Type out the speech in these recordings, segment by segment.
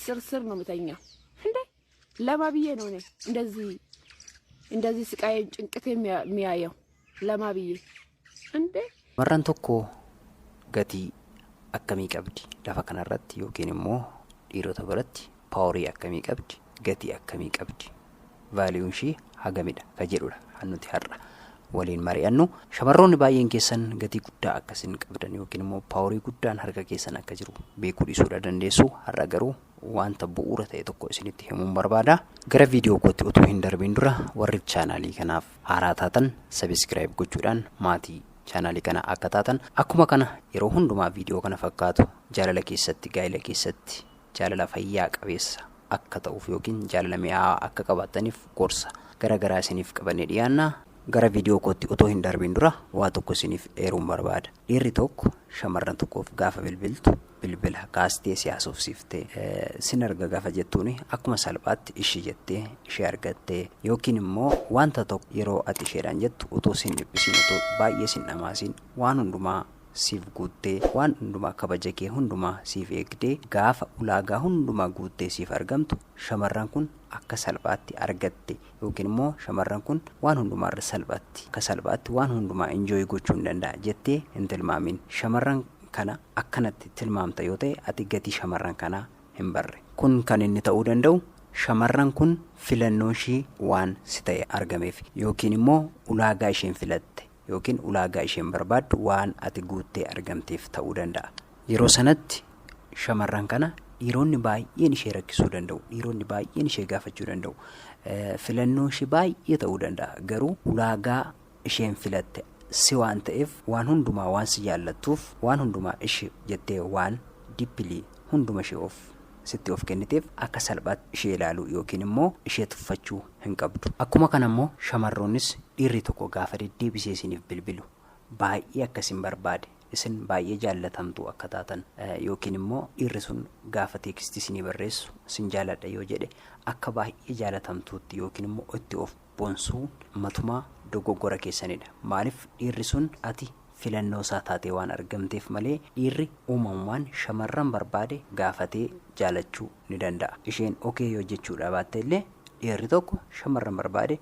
ስር ነው የምተኛው እንዴ ለማብዬ ነው እኔ እንደዚህ ስቃይ ጭንቅት የሚያየው ለማብዬ እንዴ መራን tokko gatii akkamii qabdi lafa kanarratti yookiin immoo dhiirota biratti paaworii akkamii qabdi gatii akkamii qabdi vaaliyuun ishee hagamidha ka jedhudha hannuti har'a waliin mari'annu shamarroonni baay'een keessan gatii guddaa akkasiin qabdan yookiin immoo paaworii guddaan harka keessan akka jiru beekuu dhiisuudha dandeessu har'a garuu wanta bu'uura ta'e tokko isinitti himuun barbaada gara viidiyoo kootti utuu hin darbiin dura warri chaanaalii kanaaf haaraa taatan sabiskiraayib gochuudhaan maatii chaanaalii kana akka taatan akkuma kana yeroo hundumaa viidiyoo kana fakkaatu jaalala keessatti gaa'ila keessatti jaalala fayyaa qabeessa akka ta'uuf yookiin jaalala mi'aa akka qabaataniif gorsa garagaraa isiniif qabannee dhiyaanna gara viidiyoo kootti utuu hin darbiin dura waa tokko isiniif eeruun barbaada dhiirri tokko shamarran tokkoof gaafa bilbila kaastee siyaasuuf siiftee sin arga gaafa jettuuni akkuma salphaatti ishii jettee ishee argattee yookiin immoo wanta tokko yeroo ati isheedhaan jettu utuu sin dhiphisiin utuu baay'ee sin dhamaasin waan hundumaa siif guuttee waan hundumaa kabaja kee hundumaa siif eegdee gaafa ulaagaa hundumaa guuttee siif argamtu shamarran kun akka salphaatti argatte yookiin immoo shamarran kun waan hundumaa irra salphaatti waan hundumaa enjoy gochuu hin danda'a jettee hin tilmaamin shamarran kana akkanatti tilmaamta yoo ta'e ati gatii shamarran kanaa hin barre kun kan inni ta'uu danda'u shamarran kun filannoo ishee waan si ta'e argameef yookiin immoo ulaagaa isheen filatte yookiin ulaagaa isheen barbaaddu waan ati guuttee argamteef ta'uu danda'a yeroo sanatti shamarran kana dhiironni baay'een ishee rakkisuu danda'u dhiironni baay'een ishee gaafachuu danda'u filannoo ishee baay'ee ta'uu danda'a garuu ulaagaa isheen filatte si waan ta'eef waan hundumaa waan si jaallattuuf waan hundumaa ishee jettee waan dippilii hunduma ishee sitti of kenniteef akka salphaatti ishee ilaaluu yookiin immoo ishee tuffachuu hin qabdu akkuma kana immoo shamarroonnis dhiirri tokko gaafa deddeebisee isiniif bilbilu baay'ee akkasiin barbaade isin baay'ee jaallatamtu akka taatan yookiin immoo dhiirri sun gaafa teekstii isinii barreessu isin jaalladha yoo jedhe akka baay'ee jaalatamtuutti yookiin immoo itti of boonsuu matumaa dogoggora keessanidha maaliif dhiirri sun ati filannoo isaa taatee waan argamteef malee dhiirri uumamumaan shamarran barbaade gaafatee jaalachuu ni danda'a isheen okee yoo jechuudha baatte illee dhiirri tokko shamarran barbaade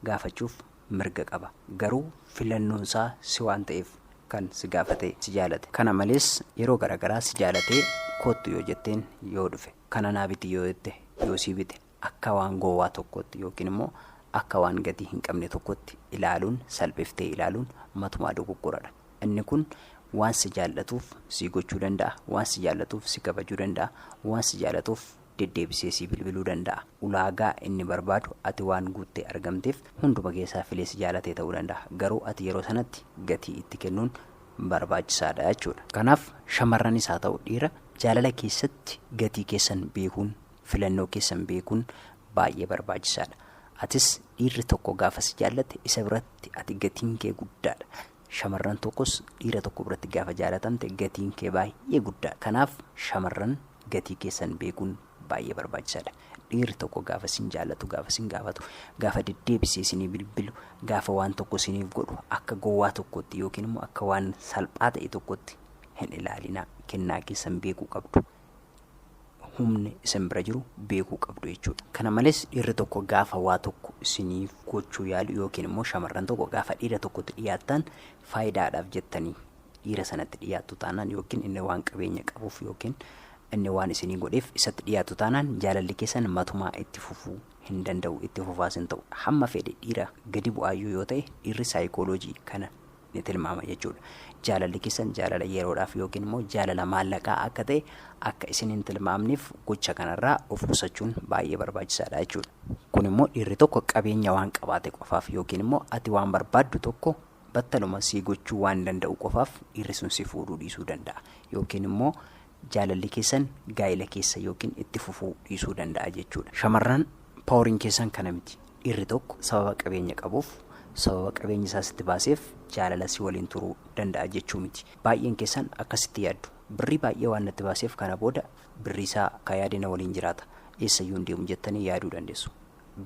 gaafachuuf mirga qaba garuu filannoon isaa si waan ta'eef kan si gaafatee si jaalate kana malees yeroo garagaraa si jaalatee kottu yoo jetteen yoo dhufe kana naa biti yoo jette yoo si bite akka waan gowwaa tokkotti yookiin immoo akka waan gatii hin qabne tokkotti ilaaluun salphiftee ilaaluun matumaa dogoggoradha inni kun waan si jaallatuuf si gochuu danda'a waan si jaallatuuf si kabajuu danda'a waan si jaallatuuf deddeebisee si bilbiluu danda'a ulaagaa inni barbaadu ati waan guuttee argamteef hunduma keessaa filee si jaalatee ta'uu danda'a garuu ati yeroo sanatti gatii itti kennuun barbaachisaadha jechuudha kanaaf shamarranis haa ta'u dhiira jaalala keessatti gatii keessan beekuun filannoo keessan beekuun baay'ee barbaachisaadha atis dhiirri tokko gaafa si jaallate isa biratti ati gatiin kee guddaadha shamarran tokkos dhiira tokko biratti gaafa jaalatamte gatiin kee baay'ee guddaadha kanaaf shamarran gatii keessan beekuun baay'ee barbaachisaadha dhiirri tokko gaafa sin jaallatu gaafa sin gaafatu gaafa deddeebisee isinii bilbilu gaafa waan tokko isiniif godhu akka gowwaa tokkotti yookiin immoo akka waan salphaa ta'e tokkotti hin ilaalina kennaa keessan beekuu qabdu humni isin bira jiru beekuu qabdu jechuudha kana malees dhiirri tokko gaafa waa tokko isiniif gochuu yaalu yookiin immoo shamarran tokko gaafa dhiira tokkotti dhiyaattan faayidaadhaaf jettanii dhiira sanatti dhiyaattu taanaan yookiin inni waan qabeenya qabuuf yookiin inni waan isinii godheef isatti dhiyaattu taanaan jaalalli keessan matumaa itti fufuu hin danda'u itti fufaas hin ta'u hamma fedhe dhiira gadi bu'aayyuu yoo ta'e dhiirri saayikooloojii kana ni tilmaama jechuudha jaalalli keessan jaalala yeroodhaaf yookiin immoo jaalala maallaqaa akka ta'e akka isin hin tilmaamneef gocha kanarraa of qusachuun baay'ee barbaachisaadha jechuudha kun immoo dhiirri tokko qabeenya waan qabaate qofaaf yookiin immoo ati waan barbaaddu tokko battaluma si gochuu waan danda'u qofaaf dhiirri sun si fuudhuu dhiisuu danda'a yookiin immoo jaalalli keessan gaa'ila keessa yookiin itti fufuu dhiisuu danda'a jechuudha shamarran paaworiin keessan kana miti dhiirri tokko sababa qabeenya qabuuf sababa qabeenya isaa sitti baaseef jaalala si waliin turuu danda'a jechuu miti baay'een keessan akkasitti yaaddu birrii baay'ee waan natti baaseef kana booda birrii isaa ka yaadina waliin jiraata eessayyuu hin deemu jettanii yaaduu dandeessu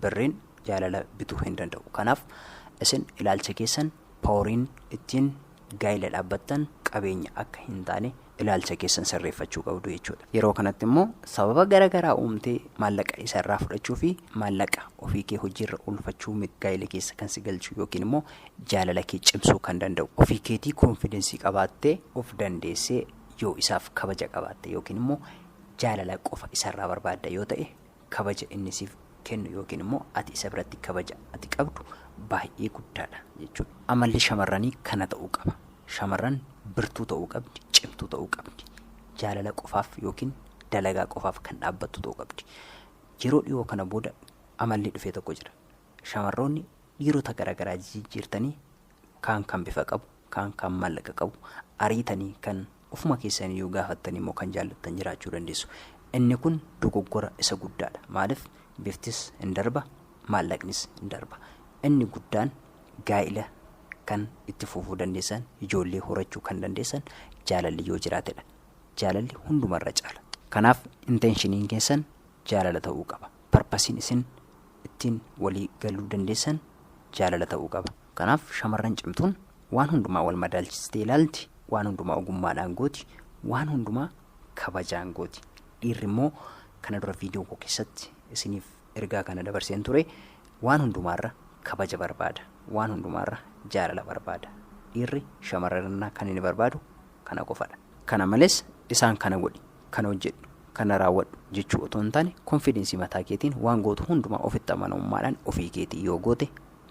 birriin jaalala bituu hin danda'u kanaaf isin ilaalcha keessan paaworiin ittiin gaa'ila dhaabbattan qabeenya akka hin taane ilaalcha keessan sirreeffachuu qabdu jechuudha. Yeroo kanatti immoo sababa garaagaraa uumtee maallaqa isarraa fudhachuu fi maallaqa ofii kee hojiirra oolfachuu gaa'ela keessa kan si galchu yookiin immoo jaalala kee cimsuu kan danda'u ofii keetii koonfidensii qabaattee of dandeessee yoo isaaf kabaja qabaatte yookiin immoo jaalala qofa isarraa barbaadda yoo ta'e kabaja inni siif kennu yookiin immoo ati isa biratti kabaja ati qabdu baay'ee guddaadha jechuudha. Amalli shamarranii kana ta'uu qaba. Shamarran birtuu ta'uu qabdi, cimtuu ta'uu qabdi. Jaalala qofaaf yookiin dalagaa qofaaf kan dhaabbattu ta'uu qabdi. Yeroo dhiyoo kana booda amalli dhufee tokko jira. Shamarroonni dhiirota garaagaraa jijjiirtanii kan bifa qabu, kan maallaqa qabu, ariitanii kan ofuma keessanii yoo gaafattanii immoo kan jaallattan jiraachuu dandeessu. Inni kun dogoggora isa guddaadha. Maaliif biftis hin darba, maallaqnis hin darba. Inni guddaan gaa'ila kan itti fufuu dandeessan, ijoollee horachuu kan dandeessan jaalalli yoo jiraatedha. Jaalalli hundumarra caala. Kanaaf inteenshiniin keessan jaalala ta'uu qaba. Parpasiin isin ittiin walii galuu dandeessan jaalala ta'uu qaba. Kanaaf shamarran cimtuun waan hundumaa wal madaalchistee ilaalti, waan hundumaa ogummaadhaan gooti, waan hundumaa kabajaan gooti. Dhiirri immoo kana dura viidiyoo koo keessatti isiniif ergaa kana dabarseen ture waan hundumaarra kabaja barbaada, waan hundumaarra jaalala barbaada. Dhiirri shamarran kan inni barbaadu kana qofadha. Kana malees isaan kana godhi, kana hojjedhu, kana raawwadhu jechuu otoo hin taane konfidensii mataa keetiin waan gootu hundumaa ofitti amanamummaadhaan ofii keetii yoo goote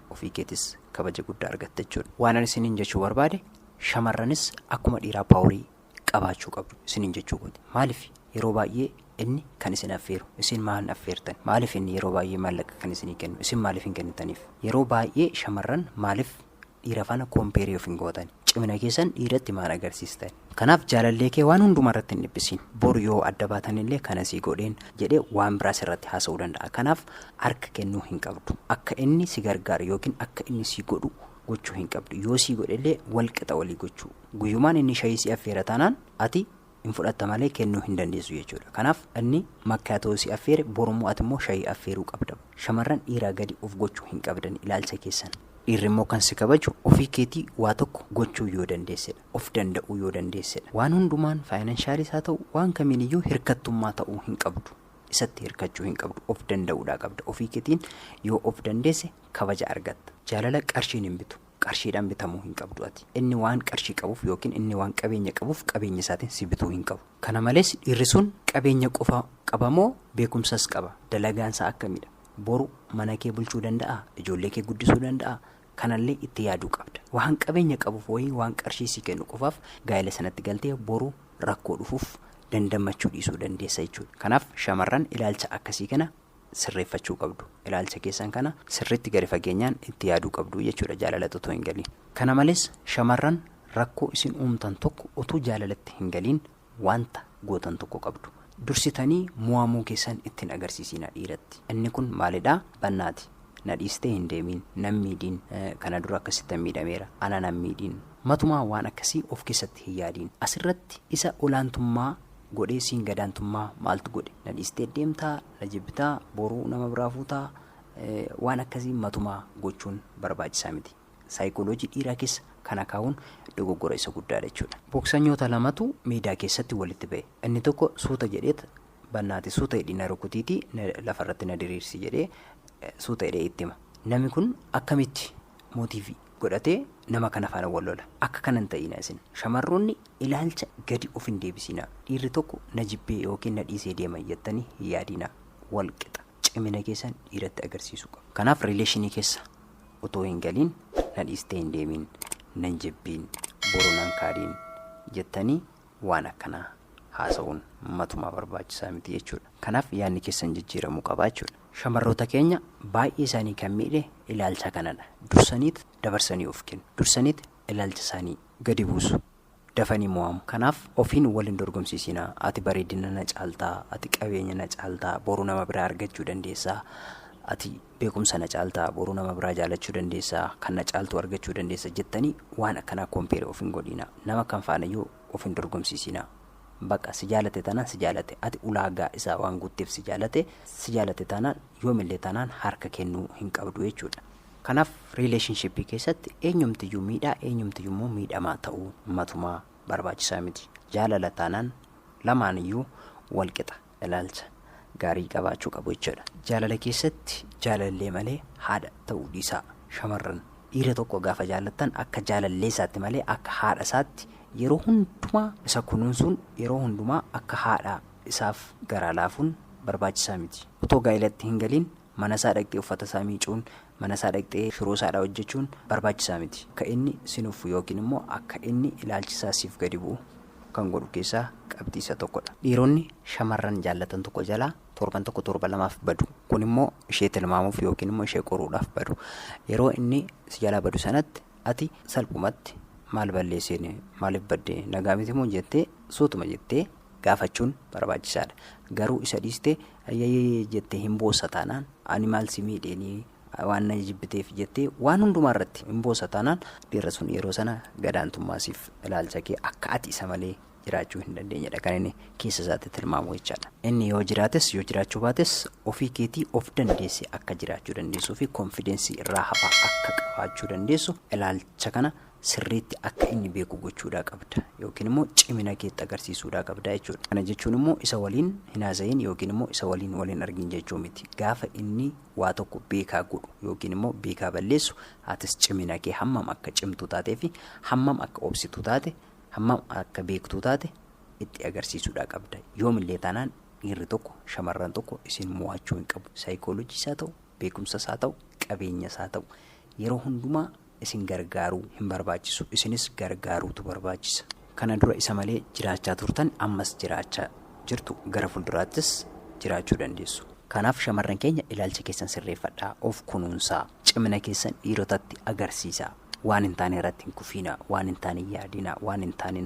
ofii keetis kabaja guddaa argatta jechuudha. Waan ani isiniin jechuu barbaade shamarranis akkuma dhiiraa paaworii qabaachuu qabdu isiniin jechuu gooti. Maaliif yeroo baay'ee inni kan isin affeeru isin maal affeertan? Maaliif inni yeroo baay'ee maallaqa kan isinii kennu isin maaliif hin kennitaniif? Yeroo baay'ee shamarran maaliif dhiira faana koompeerii of hin gootan? Cimina keessan dhiiratti maal agarsiistan? Kanaaf jaalallee kee waan hundumaa irratti hin dhibbisiin. Bor yoo adda baatan illee kana sii godheen jedhee waan biraas irratti haasa'uu danda'a. Kanaaf harka kennuu hin qabdu. Akka inni si gargaaru yookiin akka inni si godhu gochuu hin qabdu. Yoo si godhellee wal qixa walii gochuu. Guyyumaan inni shayii si affeera taanaan ati hin fudhatta malee kennuu hin dandeessu jechuudha. Kanaaf inni makkaatoo si affeere borummoo ati immoo shayii affeeruu qabda. Shamarran dhiiraa gadi of gochuu hin qabdan ilaalcha keessan. Dhiirri immoo kan si kabaju ofii keetii waa tokko gochuu yoo dandeessedha. Of danda'uu yoo dandeessedha. Waan hundumaan faayinanshaalis haa ta'u waan kamiiniyyuu hirkattummaa ta'uu hin qabdu. Isatti hirkachuu hin qabdu. Of danda'uudhaa qabda. Ofii keetiin yoo of dandeesse kabaja argatta. Jaalala qarshiin hin bitu. Qarshiidhaan bitamuu hin qabdu ati. Inni waan qarshii qabuuf yookiin inni waan qabeenya qabuuf qabeenya isaatiin si bituu hin qabu. Kana malees dhiirri sun qabeenya qofa qabamoo beekumsas qaba. Dalagaansaa akkamidha? Boru mana kee bulchuu danda'a? Ijoollee kee guddisuu danda'a? Kanallee itti yaaduu qabda. Waan qabeenya qabuuf wayii waan qarshii si kennu qofaaf gaa'ela sanatti galtee boru rakkoo dhufuuf dandammachuu dhiisuu dandeessa jechuudha. Kanaaf shamarran ilaalcha akkasii kana sirreeffachuu qabdu. Ilaalcha keessan kana sirriitti gadi fageenyaan itti yaaduu qabdu jechuudha jaalalatti otoo hin galiin. Kana malees shamarran rakkoo isin uumtan tokko otoo jaalalatti hin galiin wanta gootan tokko qabdu. Dursitanii mo'amuu keessan ittiin agarsiisinaa dhiiratti. Inni kun maalidhaa? Bannaati. Na dhiistee hin deemiin, nan miidhiin, kana dura akkasitti miidhameera, ana nan miidhiin. Matumaa waan akkasii of keessatti hin yaadiin. Asirratti isa olaantummaa godhee siin gadaantummaa maaltu godhe? Na dhiistee deemtaa, na jibbitaa, boruu nama biraa fuutaa, waan akkasii matumaa gochuun barbaachisaa miti. Saayikooloojii dhiiraa keessa kana kaa'uun dogoggora isa guddaadha jechuudha. Booksanyoota lamatu miidaa keessatti walitti ba'e. Inni tokko suuta jedheet bannaati suuta hidhii na rukutiitii lafarratti na diriirsi jedhee suuta hidhee itti hima. Namni kun akkamitti mootiivii godhatee nama kana faana wal lola? Akka kanan ta'ina isin shamarroonni ilaalcha gadi of hin deebisinaa. Dhiirri tokko na jibbee yookiin na dhiisee deema jettanii hin yaadinaa. Wal qixa cimina keessan dhiiratti agarsiisuu qaba. Kanaaf riileeshinii keessa otoo hin galiin na dhiistee hin deemiin, nan jibbiin, boru nan kaadiin jettanii waan akkanaa haasa'uun matumaa barbaachisaa miti jechuudha. Kanaaf yaadni keessan jijjiiramuu qabaa jechuudha. Shamarroota keenya baay'ee isaanii kan miidhe ilaalcha kanadha. Dursaniit dabarsanii of kennu. Dursaniit ilaalcha isaanii gadi buusu. Dafanii mo'amu. Kanaaf ofiin waliin dorgomsiisinaa. Ati bareedina na caaltaa, ati qabeenya na caaltaa, boru nama biraa argachuu dandeessaa. Ati beekumsa na caaltaa, boru nama biraa jaalachuu dandeessaa, kan na caaltu argachuu dandeessa jettanii waan akkanaa kompeere of hin godhinaa. Nama kan faanayyuu of hin dorgomsiisinaa. Bakka si jaalate taanaan si jaalate, ati ulaagaa isaa waan guutteef si jaalate taanaan yoomillee taanaan harka kennuu hin qabdu jechuudha. Kanaaf riileeshinshippii keessatti eenyumtiyyuu miidhaa eenyumtiyyuu immoo miidhamaa ta'uu matumaa barbaachisaa miti. Jaalala taanaan lamaan iyyuu wal qixa ilaalcha gaarii qabaachuu qabu jechuudha. Jaalala keessatti jaalallee malee haadha ta'uu dhiisaa. Shamarran dhiira tokko gaafa jaallattan akka jaalallee isaatti malee akka haadha isaatti yeroo hundumaa isa kunuunsuun, yeroo hundumaa akka haadha isaaf garaa laafuun barbaachisaa miti. Otoo gaa'ilatti hin galiin mana isaa dhaqxee uffata isaa miicuun, mana isaa dhaqxee shiroo isaadhaa hojjechuun barbaachisaa miti. Akka inni sinuuf yookiin immoo akka inni ilaalchisaa siif gadi bu'u kan godhu keessaa qabxii isa tokkodha. Dhiironni shamarran jaallatan tokko jalaa torban tokko torba lamaaf badu. Kun immoo ishee tilmaamuuf yookiin immoo ishee qoruudhaaf badu. Yeroo inni si jalaa badu sanatti ati salphumatti maal balleessine, maaliif badde, nagaa miti moo jettee suutuma jettee gaafachuun barbaachisaadha. Garuu isa dhiistee ayyee jettee hin boossa taanaan ani maal si miidheenii waan na jibbiteef jettee waan hundumaa irratti hin boossa taanaan dhiirri sun yeroo sana gadaantummaasiif ilaalcha kee akka ati isa malee jiraachuu hin dandeenyedha kan inni keessa isaatti tilmaamu jechaadha. Inni yoo jiraates yoo jiraachuu baates ofii keetii of dandeesse akka jiraachuu dandeessuu fi konfidensii irraa hafaa akka qabaachuu dandeessu ilaalcha kana sirriitti akka inni beeku gochuudhaa qabda yookiin immoo cimina keetti agarsiisuudhaa qabda jechuudha. Kana jechuun immoo isa waliin hin haasa'iin yookiin immoo isa waliin argin jechuu miti. Gaafa inni waa tokko beekaa godhu yookiin immoo beekaa balleessu atis cimina kee hammam akka cimtuu taatee fi hammam akka obsituu taate, hammam akka beektuu taate itti agarsiisuudhaa qabda. Yoomillee taanaan dhiirri tokko shamarran tokko isin mo'achuu hin qabu. Saayikoolojii isaa ta'u, beekumsa isaa ta'u, qabeenya isaa ta'u yeroo hundumaa isin gargaaruu hin barbaachisu. Isinis gargaaruutu barbaachisa. Kana dura isa malee jiraachaa turtan ammas jiraachaa jirtu, gara fuulduraattis jiraachuu dandeessu. Kanaaf shamarran keenya ilaalcha keessan sirreeffadhaa, of kunuunsaa, cimina keessan dhiirotatti agarsiisaa. Waan hin taane irratti hin kufiinaa, waan hin taane yaadinaa, waan hin taane